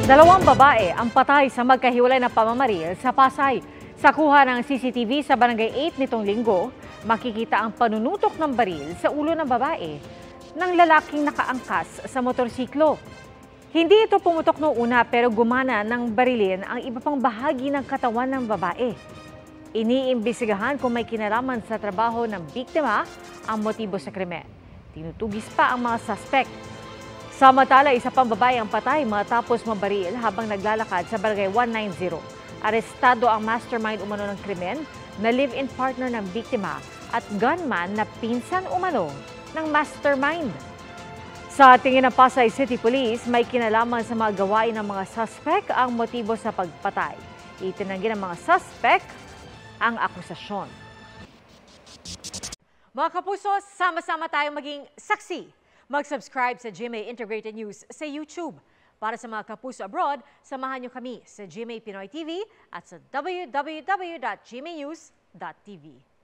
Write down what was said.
Dalawang babae ang patay sa magkahiwalay na pamamaril sa Pasay. Sa kuha ng CCTV sa Barangay 8 nitong linggo, makikita ang panunutok ng baril sa ulo ng babae ng lalaking nakaangkas sa motorsiklo. Hindi ito pumutok noong una pero gumana ng barilin ang iba pang bahagi ng katawan ng babae. Iniimbestigahan kung may kinalaman sa trabaho ng biktima ang motibo sa krimen. Tinutugis pa ang mga suspect. Samantala, isa pang babae ang patay matapos mabaril habang naglalakad sa Barangay 190. Arestado ang mastermind umano ng krimen na live-in partner ng biktima at gunman na pinsan umano ng mastermind. Sa tingin ng Pasay City Police, may kinalaman sa mga gawain ng mga suspect ang motibo sa pagpatay. Itinanggi ng mga suspect ang akusasyon. Mga kapuso, sama-sama tayong maging saksi. Mag-subscribe sa GMA Integrated News sa YouTube. Para sa mga kapuso abroad, samahan niyo kami sa GMA Pinoy TV at sa www.gmanews.tv.